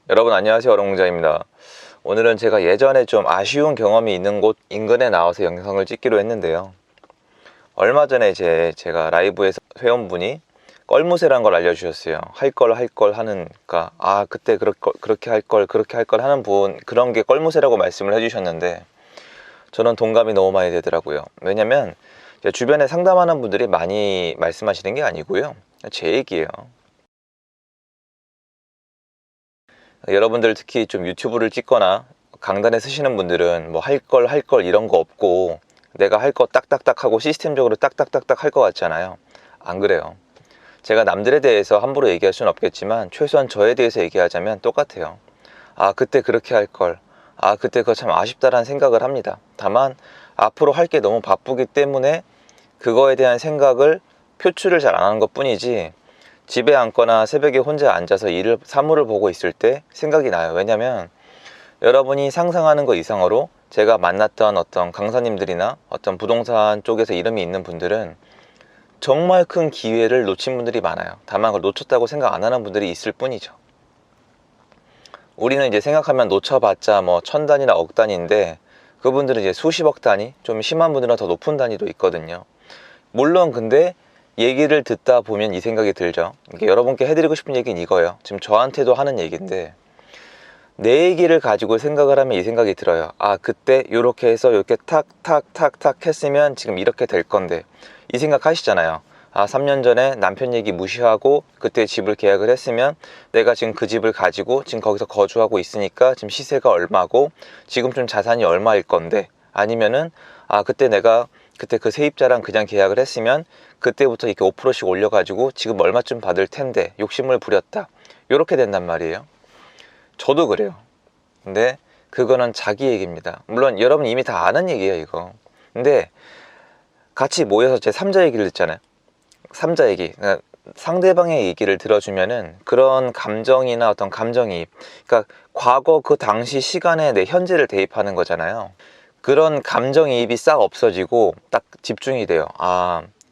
여러분 안녕하세요, 어롱공자입니다. 오늘은 제가 예전에 좀 아쉬운 경험이 있는 곳 인근에 나와서 영상을 찍기로 했는데요. 얼마 전에 제가 라이브에서 회원분이 껄무새란 걸 알려주셨어요. 할 걸 하는가, 그때 그렇게 할 걸 하는 분, 그런 게 껄무새라고 말씀을 해주셨는데 저는 동감이 너무 많이 되더라고요. 왜냐면 주변에 상담하는 분들이 많이 말씀하시는 게 아니고요, 제 얘기예요. 여러분들 특히 좀 유튜브를 찍거나 강단에 쓰시는 분들은 뭐 할 걸 이런 거 없고 내가 할 거 딱딱딱 하고 시스템적으로 딱딱딱딱 할 것 같잖아요. 안 그래요. 제가 남들에 대해서 함부로 얘기할 수는 없겠지만 최소한 저에 대해서 얘기하자면 똑같아요. 그때 그렇게 할 걸, 그때 그거 참 아쉽다라는 생각을 합니다. 다만 앞으로 할 게 너무 바쁘기 때문에 그거에 대한 생각을 표출을 잘 안 하는 것 뿐이지, 집에 앉거나 새벽에 혼자 앉아서 사물을 보고 있을 때 생각이 나요. 왜냐면 여러분이 상상하는 것 이상으로 제가 만났던 어떤 강사님들이나 어떤 부동산 쪽에서 이름이 있는 분들은 정말 큰 기회를 놓친 분들이 많아요. 다만 그걸 놓쳤다고 생각 안 하는 분들이 있을 뿐이죠. 우리는 이제 생각하면 놓쳐봤자 뭐 1000단위나 억 단위인데 그분들은 이제 수십억 단위, 좀 심한 분들은 더 높은 단위도 있거든요. 물론 근데 얘기를 듣다 보면 이 생각이 들죠. 여러분께 해드리고 싶은 얘기는 이거예요. 지금 저한테도 하는 얘기인데, 내 얘기를 가지고 생각을 하면 이 생각이 들어요. 그때 이렇게 해서 이렇게 탁탁탁탁 했으면 지금 이렇게 될 건데, 이 생각 하시잖아요. 3년 전에 남편 얘기 무시하고 그때 집을 계약을 했으면 내가 지금 그 집을 가지고 지금 거기서 거주하고 있으니까 지금 시세가 얼마고 지금 좀 자산이 얼마일 건데, 아니면은 그때 그 세입자랑 그냥 계약을 했으면 그때부터 이렇게 5%씩 올려가지고 지금 얼마쯤 받을 텐데 욕심을 부렸다, 이렇게 된단 말이에요. 저도 그래요. 근데 그거는 자기 얘기입니다. 물론 여러분 이미 다 아는 얘기예요, 이거. 근데 같이 모여서 제 3자 얘기를 듣잖아요. 3자 얘기, 그러니까 상대방의 얘기를 들어주면은 그런 감정이나 어떤 감정이입, 그러니까 과거 그 당시 시간에 내 현재를 대입하는 거잖아요. 그런 감정이입이 싹 없어지고 딱 집중이 돼요.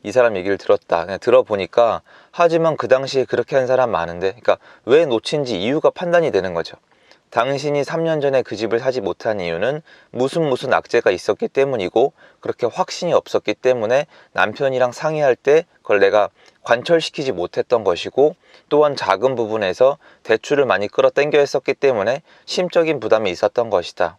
이 사람 얘기를 들었다. 그냥 들어보니까, 하지만 그 당시에 그렇게 한 사람 많은데, 그러니까 왜 놓친지 이유가 판단이 되는 거죠. 당신이 3년 전에 그 집을 사지 못한 이유는 무슨 악재가 있었기 때문이고, 그렇게 확신이 없었기 때문에 남편이랑 상의할 때 그걸 내가 관철시키지 못했던 것이고, 또한 작은 부분에서 대출을 많이 끌어당겨 했었기 때문에 심적인 부담이 있었던 것이다.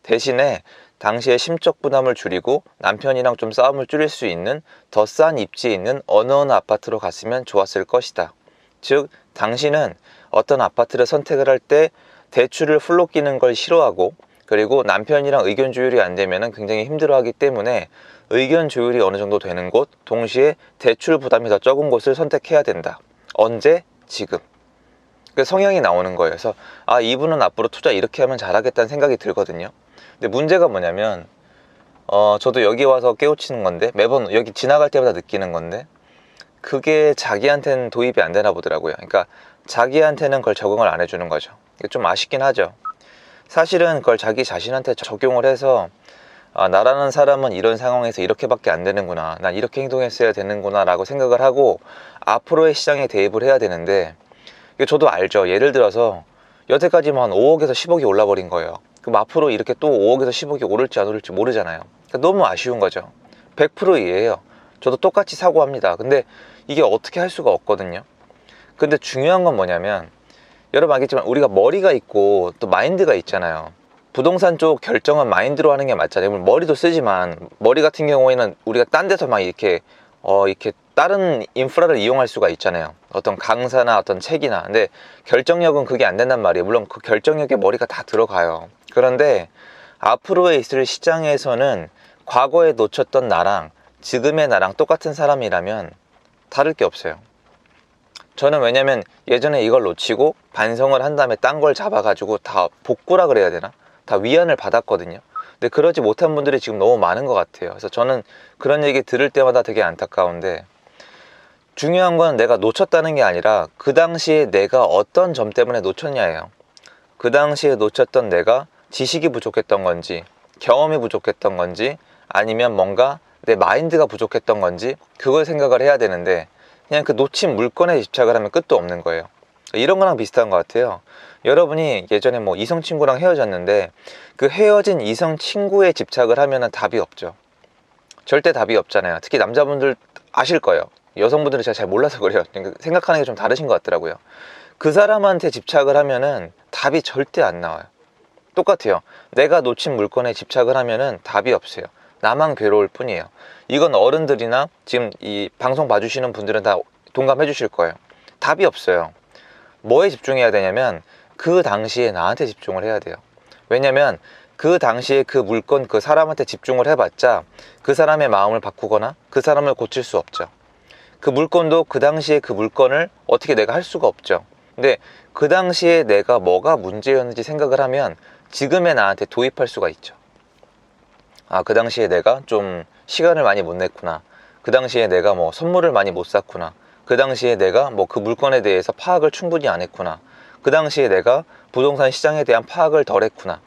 대신에 당시에 심적 부담을 줄이고 남편이랑 좀 싸움을 줄일 수 있는 더 싼 입지에 있는 어느 아파트로 갔으면 좋았을 것이다. 즉, 당신은 어떤 아파트를 선택을 할 때 대출을 풀로 끼는 걸 싫어하고, 그리고 남편이랑 의견 조율이 안 되면 굉장히 힘들어하기 때문에 의견 조율이 어느 정도 되는 곳, 동시에 대출 부담이 더 적은 곳을 선택해야 된다. 언제? 지금. 그 성향이 나오는 거예요. 그래서 이분은 앞으로 투자 이렇게 하면 잘하겠다는 생각이 들거든요. 근데 문제가 뭐냐면, 저도 여기 와서 깨우치는 건데, 매번 여기 지나갈 때마다 느끼는 건데, 그게 자기한테는 도입이 안 되나 보더라고요. 그러니까 자기한테는 그걸 적응을 안 해주는 거죠. 이게 좀 아쉽긴 하죠. 사실은 그걸 자기 자신한테 적용을 해서, 나라는 사람은 이런 상황에서 이렇게밖에 안 되는구나, 난 이렇게 행동했어야 되는구나 라고 생각을 하고 앞으로의 시장에 대입을 해야 되는데, 이거 저도 알죠. 예를 들어서 여태까지만 5억에서 10억이 올라버린 거예요. 그럼 앞으로 이렇게 또 5억에서 10억이 오를지 안 오를지 모르잖아요. 그러니까 너무 아쉬운 거죠. 100% 이해해요. 저도 똑같이 사고합니다. 근데 이게 어떻게 할 수가 없거든요. 근데 중요한 건 뭐냐면, 여러분 알겠지만 우리가 머리가 있고 또 마인드가 있잖아요. 부동산 쪽 결정은 마인드로 하는 게 맞잖아요. 물론 머리도 쓰지만, 머리 같은 경우에는 우리가 딴 데서 막 이렇게 다른 인프라를 이용할 수가 있잖아요. 어떤 강사나 어떤 책이나. 근데 결정력은 그게 안 된단 말이에요. 물론 그 결정력에 머리가 다 들어가요. 그런데 앞으로에 있을 시장에서는 과거에 놓쳤던 나랑 지금의 나랑 똑같은 사람이라면 다를 게 없어요. 저는 왜냐면 예전에 이걸 놓치고 반성을 한 다음에 딴 걸 잡아가지고 다 복구라 그래야 되나? 다 위안을 받았거든요. 근데 그러지 못한 분들이 지금 너무 많은 것 같아요. 그래서 저는 그런 얘기 들을 때마다 되게 안타까운데, 중요한 건 내가 놓쳤다는 게 아니라 그 당시에 내가 어떤 점 때문에 놓쳤냐예요. 그 당시에 놓쳤던 내가 지식이 부족했던 건지, 경험이 부족했던 건지, 아니면 뭔가 내 마인드가 부족했던 건지, 그걸 생각을 해야 되는데, 그냥 그 놓친 물건에 집착을 하면 끝도 없는 거예요. 이런 거랑 비슷한 것 같아요. 여러분이 예전에 뭐 이성 친구랑 헤어졌는데 그 헤어진 이성 친구에 집착을 하면은 답이 없죠. 절대 답이 없잖아요. 특히 남자분들 아실 거예요. 여성분들은 제가 잘 몰라서 그래요. 생각하는 게 좀 다르신 것 같더라고요. 그 사람한테 집착을 하면은 답이 절대 안 나와요. 똑같아요. 내가 놓친 물건에 집착을 하면은 답이 없어요. 나만 괴로울 뿐이에요. 이건 어른들이나 지금 이 방송 봐주시는 분들은 다 동감해 주실 거예요. 답이 없어요. 뭐에 집중해야 되냐면 그 당시에 나한테 집중을 해야 돼요. 왜냐면 그 당시에 그 물건, 그 사람한테 집중을 해봤자 그 사람의 마음을 바꾸거나 그 사람을 고칠 수 없죠. 그 물건도 그 당시에 그 물건을 어떻게 내가 할 수가 없죠. 근데 그 당시에 내가 뭐가 문제였는지 생각을 하면 지금의 나한테 도입할 수가 있죠. 아, 그 당시에 내가 좀 시간을 많이 못 냈구나. 그 당시에 내가 뭐 선물을 많이 못 샀구나. 그 당시에 내가 뭐 그 물건에 대해서 파악을 충분히 안 했구나. 그 당시에 내가 부동산 시장에 대한 파악을 덜 했구나.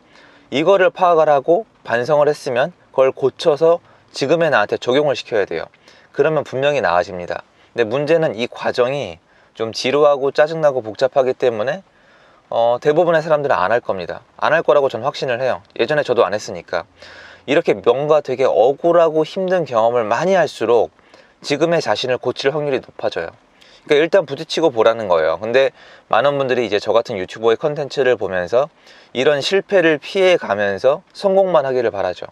이거를 파악을 하고 반성을 했으면 그걸 고쳐서 지금의 나한테 적용을 시켜야 돼요. 그러면 분명히 나아집니다. 근데 문제는 이 과정이 좀 지루하고 짜증나고 복잡하기 때문에 대부분의 사람들은 안 할 겁니다. 안 할 거라고 저는 확신을 해요. 예전에 저도 안 했으니까. 이렇게 뭔가 되게 억울하고 힘든 경험을 많이 할수록 지금의 자신을 고칠 확률이 높아져요. 그러니까 일단 부딪히고 보라는 거예요. 근데 많은 분들이 이제 저 같은 유튜버의 컨텐츠를 보면서 이런 실패를 피해 가면서 성공만 하기를 바라죠.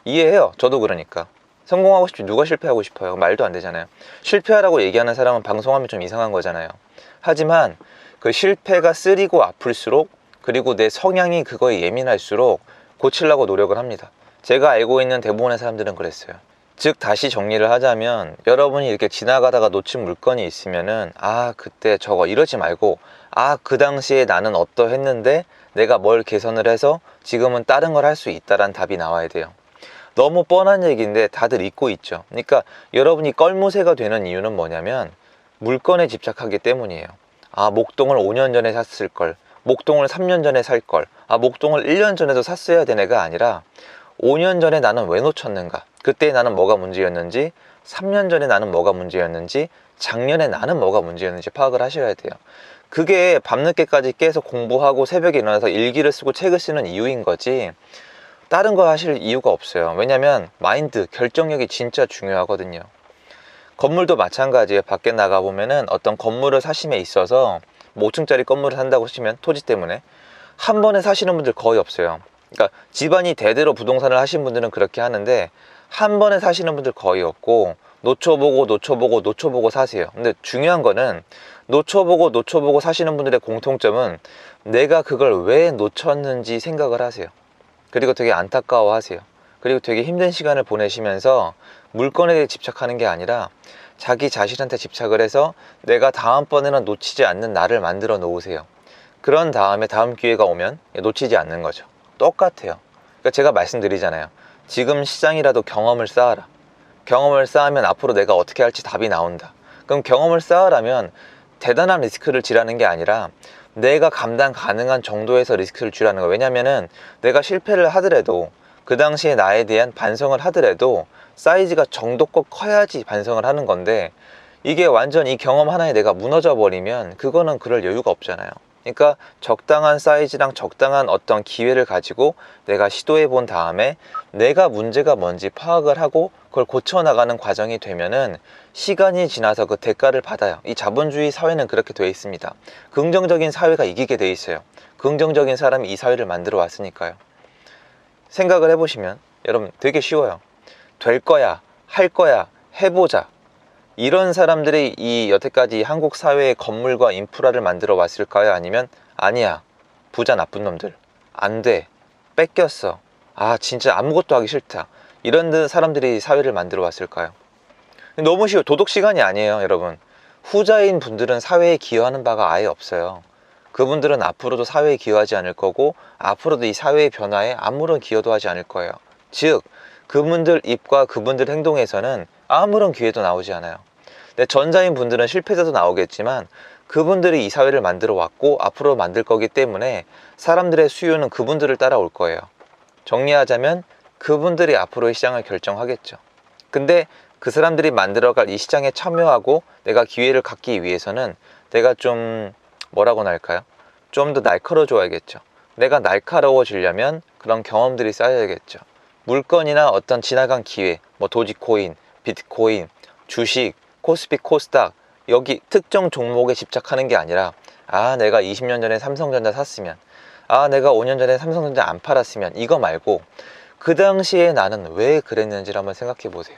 이해해요. 저도 그러니까. 성공하고 싶지 누가 실패하고 싶어요. 말도 안 되잖아요. 실패하라고 얘기하는 사람은 방송하면 좀 이상한 거잖아요. 하지만 그 실패가 쓰리고 아플수록, 그리고 내 성향이 그거에 예민할수록 고치려고 노력을 합니다. 제가 알고 있는 대부분의 사람들은 그랬어요. 즉 다시 정리를 하자면, 여러분이 이렇게 지나가다가 놓친 물건이 있으면은 아, 그때 저거 이러지 말고, 아, 그 당시에 나는 어떠했는데 내가 뭘 개선을 해서 지금은 다른 걸 할 수 있다라는 답이 나와야 돼요. 너무 뻔한 얘기인데 다들 잊고 있죠. 그러니까 여러분이 껄무새가 되는 이유는 뭐냐면 물건에 집착하기 때문이에요. 아, 목동을 5년 전에 샀을 걸, 목동을 3년 전에 살 걸, 아, 목동을 1년 전에도 샀어야 되네가 아니라 5년 전에 나는 왜 놓쳤는가, 그때 나는 뭐가 문제였는지, 3년 전에 나는 뭐가 문제였는지, 작년에 나는 뭐가 문제였는지 파악을 하셔야 돼요. 그게 밤늦게까지 깨서 공부하고 새벽에 일어나서 일기를 쓰고 책을 쓰는 이유인 거지, 다른 거 하실 이유가 없어요. 왜냐면 마인드, 결정력이 진짜 중요하거든요. 건물도 마찬가지예요. 밖에 나가보면은 어떤 건물을 사심에 있어서 5층짜리 건물을 산다고 치면 토지 때문에 한 번에 사시는 분들 거의 없어요. 그러니까 집안이 대대로 부동산을 하신 분들은 그렇게 하는데 한 번에 사시는 분들 거의 없고, 놓쳐보고 사세요. 근데 중요한 거는 놓쳐보고 사시는 분들의 공통점은 내가 그걸 왜 놓쳤는지 생각을 하세요. 그리고 되게 안타까워 하세요. 그리고 되게 힘든 시간을 보내시면서 물건에 대해 집착하는 게 아니라 자기 자신한테 집착을 해서 내가 다음번에는 놓치지 않는 나를 만들어 놓으세요. 그런 다음에 다음 기회가 오면 놓치지 않는 거죠. 똑같아요. 그러니까 제가 말씀드리잖아요. 지금 시장이라도 경험을 쌓아라. 경험을 쌓으면 앞으로 내가 어떻게 할지 답이 나온다. 그럼 경험을 쌓으라면 대단한 리스크를 지라는 게 아니라 내가 감당 가능한 정도에서 리스크를 쥐라는 거예요. 왜냐면은 내가 실패를 하더라도, 그 당시에 나에 대한 반성을 하더라도 사이즈가 정도껏 커야지 반성을 하는 건데, 이게 완전 이 경험 하나에 내가 무너져 버리면 그거는 그럴 여유가 없잖아요. 그러니까 적당한 사이즈랑 적당한 어떤 기회를 가지고 내가 시도해 본 다음에 내가 문제가 뭔지 파악을 하고 그걸 고쳐나가는 과정이 되면은 시간이 지나서 그 대가를 받아요. 이 자본주의 사회는 그렇게 되어 있습니다. 긍정적인 사회가 이기게 되어 있어요. 긍정적인 사람이 이 사회를 만들어 왔으니까요. 생각을 해보시면 여러분 되게 쉬워요. 될 거야, 할 거야, 해보자. 이런 사람들이 이 여태까지 한국 사회의 건물과 인프라를 만들어 왔을까요? 아니면 아니야, 부자 나쁜 놈들, 안 돼, 뺏겼어, 아 진짜 아무것도 하기 싫다, 이런 사람들이 사회를 만들어 왔을까요? 너무 쉬워. 도덕 시간이 아니에요, 여러분. 후자인 분들은 사회에 기여하는 바가 아예 없어요. 그분들은 앞으로도 사회에 기여하지 않을 거고, 앞으로도 이 사회의 변화에 아무런 기여도 하지 않을 거예요. 즉 그분들 입과 그분들 행동에서는 아무런 기회도 나오지 않아요. 근데 전자인 분들은 실패자도 나오겠지만 그분들이 이 사회를 만들어 왔고 앞으로 만들 거기 때문에 사람들의 수요는 그분들을 따라올 거예요. 정리하자면 그분들이 앞으로의 시장을 결정하겠죠. 근데 그 사람들이 만들어갈 이 시장에 참여하고 내가 기회를 갖기 위해서는 내가 좀 뭐라고나 할까요? 좀 더 날카로워져야겠죠. 내가 날카로워지려면 그런 경험들이 쌓여야겠죠. 물건이나 어떤 지나간 기회, 뭐 도지코인, 비트코인, 주식, 코스피, 코스닥, 여기 특정 종목에 집착하는 게 아니라, 아, 내가 20년 전에 삼성전자 샀으면, 아, 내가 5년 전에 삼성전자 안 팔았으면, 이거 말고 그 당시에 나는 왜 그랬는지를 한번 생각해 보세요.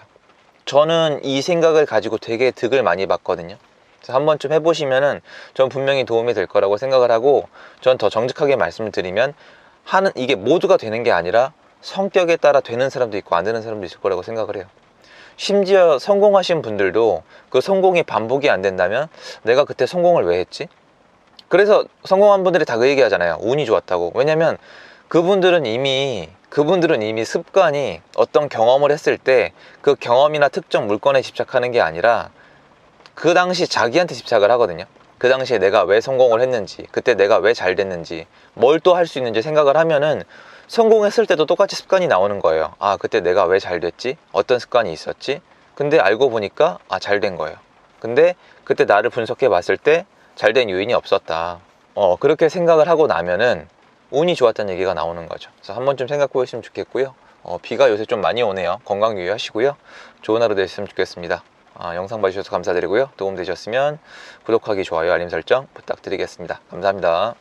저는 이 생각을 가지고 되게 득을 많이 봤거든요. 그래서 한 번쯤 해보시면은 전 분명히 도움이 될 거라고 생각을 하고, 전 더 정직하게 말씀을 드리면, 이게 모두가 되는 게 아니라 성격에 따라 되는 사람도 있고 안 되는 사람도 있을 거라고 생각을 해요. 심지어 성공하신 분들도 그 성공이 반복이 안 된다면, 내가 그때 성공을 왜 했지? 그래서 성공한 분들이 다 그 얘기 하잖아요. 운이 좋았다고. 왜냐면 그분들은 이미 습관이, 어떤 경험을 했을 때 그 경험이나 특정 물건에 집착하는 게 아니라 그 당시 자기한테 집착을 하거든요. 그 당시에 내가 왜 성공을 했는지, 그때 내가 왜 잘 됐는지, 뭘 또 할 수 있는지 생각을 하면은 성공했을 때도 똑같이 습관이 나오는 거예요. 아, 그때 내가 왜 잘 됐지? 어떤 습관이 있었지? 근데 알고 보니까 잘 된 거예요. 근데 그때 나를 분석해 봤을 때 잘 된 요인이 없었다. 그렇게 생각을 하고 나면은 운이 좋았다는 얘기가 나오는 거죠. 그래서 한 번쯤 생각해 보시면 좋겠고요. 비가 요새 좀 많이 오네요. 건강 유의하시고요. 좋은 하루 되셨으면 좋겠습니다. 영상 봐주셔서 감사드리고요. 도움 되셨으면 구독하기, 좋아요, 알림 설정 부탁드리겠습니다. 감사합니다.